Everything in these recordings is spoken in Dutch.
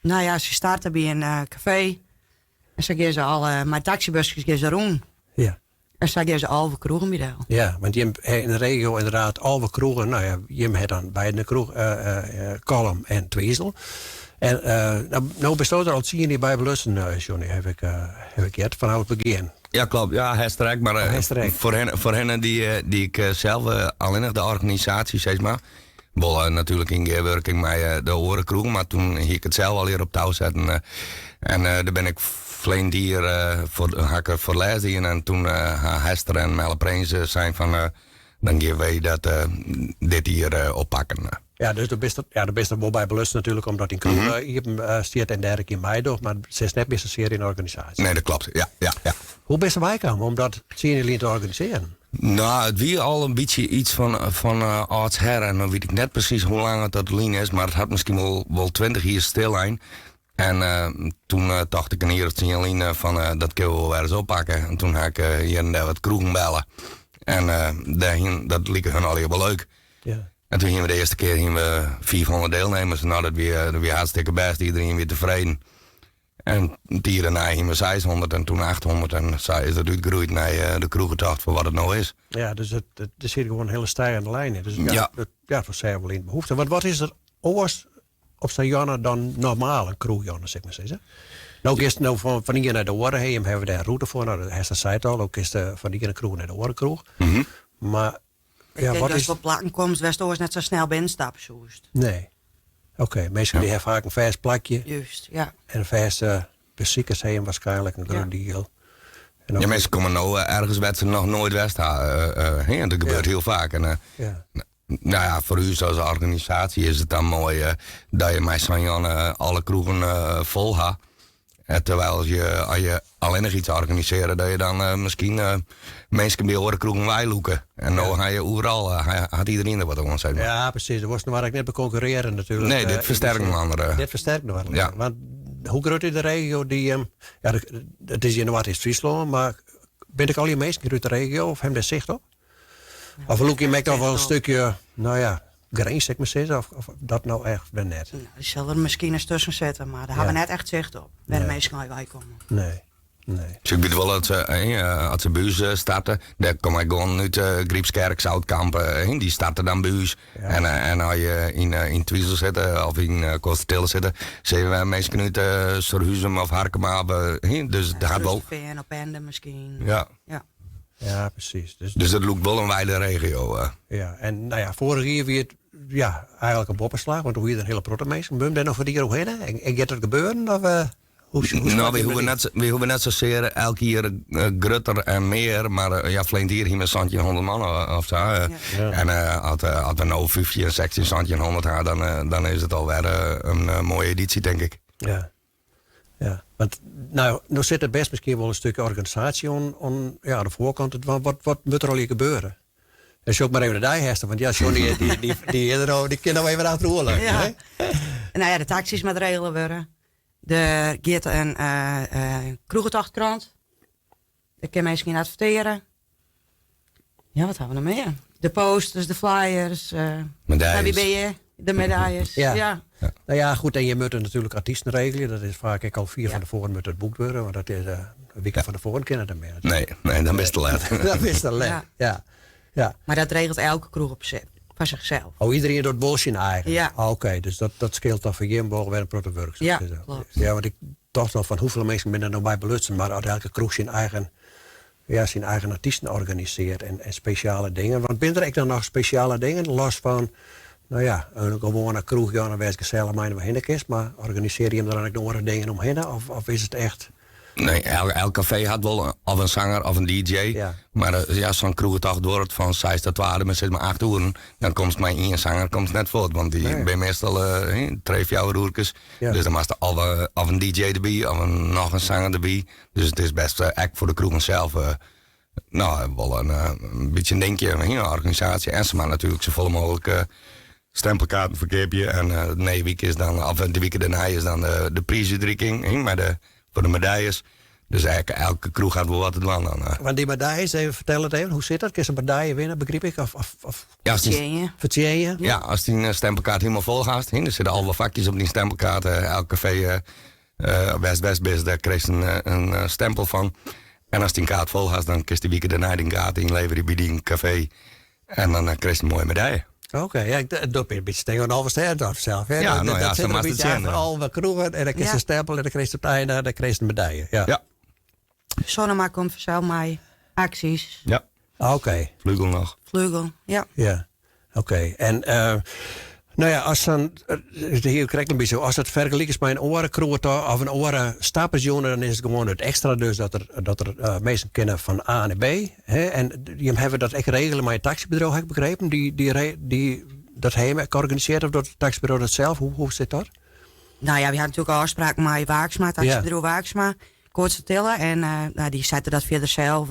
Nou ja, ze starten bij een café. En ze gaan ze al, mijn taxibusjes gaan ze rond. Ja. En ze gaan ze al kroegen bij daar. Ja, want je hebt in de regio inderdaad alle kroegen. Nou ja, je hebt dan bij de kroeg Kolm en Tweezel. En nou bestaat er al 10 die bij belussen, Johnny, heb ik het vanaf het begin. Ja, klopt. Ja, Hesterijk. Maar voor hen die ik zelf alleen nog de organisatie, zeg maar. Bolle natuurlijk in gewerking met de Orenkroeg, maar toen hier ik het zelf al hier op touw zetten. En daar ben ik vleen hier voor lezen. En toen Hester en Melle Prins zijn van, dan gaan wij dit hier oppakken. Ja, dus de beste wel bij belust natuurlijk, omdat in Kroeg je stiert en derde keer mij door, maar ze is net best een serie in organisatie. Nee, dat klopt. Ja. Hoe best wij komen om dat serie te organiseren? Nou, het wie al een beetje iets van arts her. En dan weet ik net precies hoe lang het dat lijn is, maar het had misschien wel 20 jaar stil zijn. En toen dacht ik een hier het signaal van dat kunnen we wel weer eens oppakken. En toen heb ik hier en daar wat kroegen bellen. En dat leek hun al heel wel leuk. Ja. En toen gingen we de eerste keer 400 deelnemers. Nou, dat weer hartstikke best. Iedereen weer tevreden. En die daarna gingen we 600 en toen 800. En zo is dat uitgegroeid naar de kroegentocht voor wat het nou is. Ja, dus er zit gewoon een hele stijgende lijn in. Dus Ja. voor zij wel in behoefte. Wat is er oors op zijn Janne dan normaal een kroegjanne, zeg maar zeggen? Nou, is het van hier naar de Orenheem hebben we daar een route voor. Nou, dat zei het al. Ook is van hier naar de kroeg naar de Orenkroeg. Maar ja, Kijk, wat als is... je op plakken komt, West-Oors net zo snel binnenstappen, zoest. Nee. Oké, meestal die hebben vaak een vers plakje. Juist, ja. En een vers beziekers heen waarschijnlijk een groot deal. Ja, mensen komen nou ergens waar ze nog nooit west en dat gebeurt heel vaak. En, nou ja, voor u als organisatie is het dan mooi dat je met Sanjan alle kroegen vol had. Terwijl als je alleen nog iets organiseren, dat je dan misschien mensen bij Orenkroegen wijloeken. En nou ga je overal, had iedereen er wat aan zeggen. Ja, precies. Dat was waar ik net bij concurreren natuurlijk. Nee, dit versterkt een andere. Dit versterkt nog wel. Ja. Want hoe groot is de regio die... het is in Noord-Friesland, maar ben ik al je mensen uit de regio of hem daar zicht op? Ja, of look je nog wel een stukje, nou ja, grens, zeg maar zeggen, of dat nou echt net? Nou, die zullen er misschien eens tussen zetten, maar daar hebben we net echt zicht op. Waar de meesten gaan wij komen. Nee. Dus ik weet wel dat als ze buis starten, dan kom ik gewoon uit Griepskerk, Zoutkamp, die starten dan buis. Ja. En als je in Twiesel zitten of in Koostertillen zitten, zien we mensen uit Sorhuzum of Harkema. Dus dat gaat wel. En op Ende misschien. Ja, precies. Dus dat loopt wel een wijde regio. Ja, en nou ja, vorig jaar weer eigenlijk een boppenslag, want hoe je een hele protomeester. Ben je daar nog voor die keer heen? En gaat het gebeuren? Of, we hoeven net zozeer elke keer grutter en meer, maar vleent hier met Santje 100 man of zo. En als we nou 15, 16 Santje 100 hebben, dan is het alweer een mooie editie, denk ik. Ja, want nou zit er best misschien wel een stukje organisatie aan de voorkant. Wat moet er al hier gebeuren? En je ook maar even de dijhesten, want ja, Johnny, die kan nou even achterholen. Ja. Nou ja, de taxis met regelen worden. Er gaat een kroegentochtkrant. Daar kan mensen in adverteren. Ja, wat hebben we nog meer? De posters, de flyers. Medailles. De medailles. Ja. Nou ja, goed, en je moet er natuurlijk artiesten regelen. Dat is vaak al 4 van tevoren met het boek worden. Want dat is een weekend van tevoren kennen er meer. Nee, dan is het te laat. Dat is te laat, ja. Maar dat regelt elke kroeg op van zichzelf. Oh, iedereen doet bullshit eigen? Ja. Oké, dus dat scheelt dan voor Jimbo weer een protoworks. Ja, klopt. Ja, want ik dacht wel van hoeveel mensen ben er nou bij belutsen. Maar uit elke kroeg zijn eigen artiesten organiseert en speciale dingen. Want ben er dan nog speciale dingen, los van... Nou ja, een gewone kroeg, dan weet ik zelf maar waar is. Maar organiseer je hem dan ook nog andere dingen omheen? Of is het echt... Nee, elk café had wel of een zanger of een DJ. Ja. Maar zo'n kroegentocht wordt van 6 tot 12 met zeg maar 8 uur. Dan komt maar één zanger net voort. Want die ben meestal 3-4 roerkes. Ja. Dus dan was er of een DJ erbij of nog een zanger erbij. Dus het is best echt voor de kroegen zelf... wel een beetje een dingetje, een organisatie. En ze maar natuurlijk zo vol mogelijk... stempelkaarten verkeerpje en de week daarna is dan de prijsuitreiking voor de medailles. Dus eigenlijk elke kroeg gaat wel wat te doen dan. Want die medailles, vertel het even, hoe zit dat? Kun je een medaille winnen, begreep ik? Ja, Vertien je? Ja, als die stempelkaart helemaal vol gaat, er zitten al wat vakjes op die stempelkaart. Elk café West-West-Best, daar krijg je een stempel van. En als die kaart vol gaat, dan krijg je die weekend daarna die kaart inleveren bij die café. En dan krijg je een mooie medaille. Oké, ja, dat ben een beetje tegen een halve ster zelf. Hè? Ja, nou ja, dat zit een beetje aan al wat kroegen en dan krijg je een stempel en dan krijg je op het einde, dan krijg je een medaille. Ja. Zonnemak komt vanzelf mij. Acties. Ja. Oké. Vleugel nog. Vleugel, ja. Ja, oké. En nou ja, als dan, hier krijg ik een beetje, als het vergelijkt is met een orenkroeg of een oren stapelsjongen, dan is het gewoon het extra dus dat er mensen kennen van A naar B. Hè? En die hebben dat echt regelen met een taxibedrijf, heb ik begrepen, die dat heeft georganiseerd of dat het taxibedrijf dat zelf, hoe zit dat? Nou ja, we hadden natuurlijk al afspraken met Waaksma, taxibedrijf Waaksma, kort vertellen. En die zetten dat verder zelf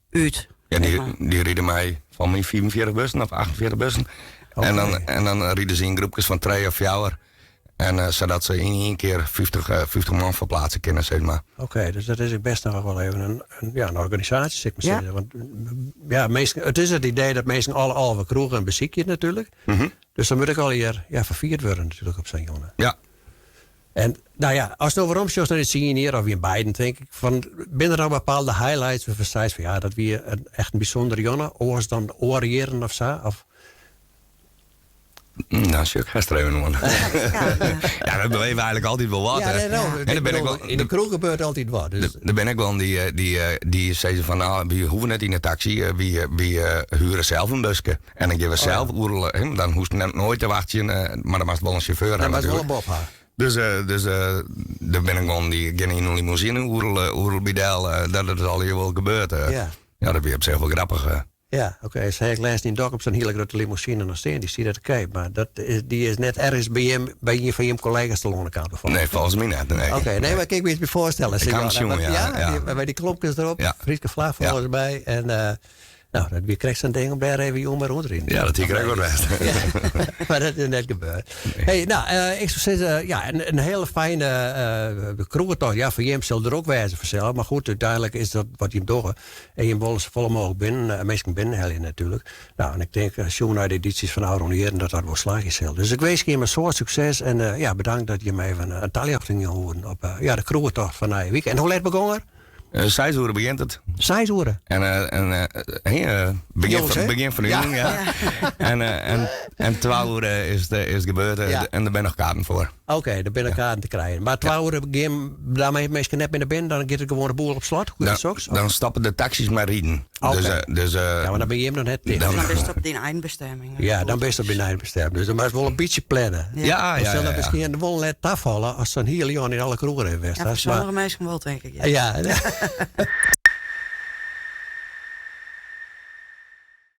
uit. Ja, die rieden mij van mijn 44 bussen of 48 bussen. Okay. En dan rieden ze in groepjes van 3 of 4. En zodat ze in één keer 50 man verplaatsen kunnen, zeg maar. Oké, dus dat is best nog wel even een organisatie, zeg maar. Ja. Want ja, het is het idee dat mensen alle kroegen en beziek je natuurlijk. Dus dan moet ik al hier vervierd worden natuurlijk op zijn jongen. Ja. En nou ja, als het over omshows dan zie je hier of in beiden, denk ik, van binnen er bepaalde highlights of van ja, dat we echt een bijzondere jongen, oors dan oriëren of zo, of... Nou, Chuck, ga streven man. Ja, dat beleven eigenlijk altijd wel wat. Ja, in de kroeg gebeurt altijd wat. Dus. Daar ben ik wel die zeggen van, nou, we hoeven net in de taxi, we huren zelf een busje. En dan geven we zelf oerelen, dan hoeft het nooit te wachten, maar dan mag het wel een chauffeur hebben. Dat was wel een bob haar. Dus daar ben ik gewoon die gaan in een limousine, oerelbidel, dat het al hier wel gebeurt. Ja, dat weer op zich wel grappig. Ja, oké. Zij ik laatst in Dok op zo'n hele grote limousine nog staan. Die zie dat oké. Maar die is net ergens bij je van je collega's te lonen kan. Nee, volgens mij niet. Nee. Oké, nee, maar kijk me eens voorstellen. Ik kan het jongen, ja. Bij die klompjes erop. Ja. Frieske vlag volgens mij. En nou, wie krijgt zo'n ding om daar even jong maar rond in. Ja, dat krijg ik wel best. Maar dat is net gebeurd. Nee. Hey, nou, ik zou zeggen, ja, een hele fijne kroegentocht. Ja, voor je zal er ook wijzen vanzelf. Maar goed, uiteindelijk is dat wat je hem doet. En je wil ze volle mogelijk binnen. Meestal binnen hel je natuurlijk. Nou, en ik denk, jongen uit de edities van Oude Heren, dat wordt slaagjes heel. Dus ik wens je een soort succes. En ja, bedankt dat je me even een talje ging horen op de kroegentocht van de week. En hoe laat begon er? 6 uur begint het. 6 uur? Begin van de jong, ja. En 12 uur is het gebeurd en daar ben nog kaarten voor. Oké, daar ben ik kaarten te krijgen. Maar 12 uur begin, daarmee mensen net binnen binnen, dan gaat het gewoon de boel op slot? Dan stappen de taxis maar rijden. Okay. Ja, maar dan ben je hem nog net tegen. Dan ben je op die eindbestemming. Ja, dan ben je op die eindbestemming. Dus dan moet je wel een beetje plannen. Ja. Dan zullen misschien de wol net afvallen als zo'n heel jaar in alle kroegen heeft. Ja, voor sommige mensen wel, denk ik. Ja.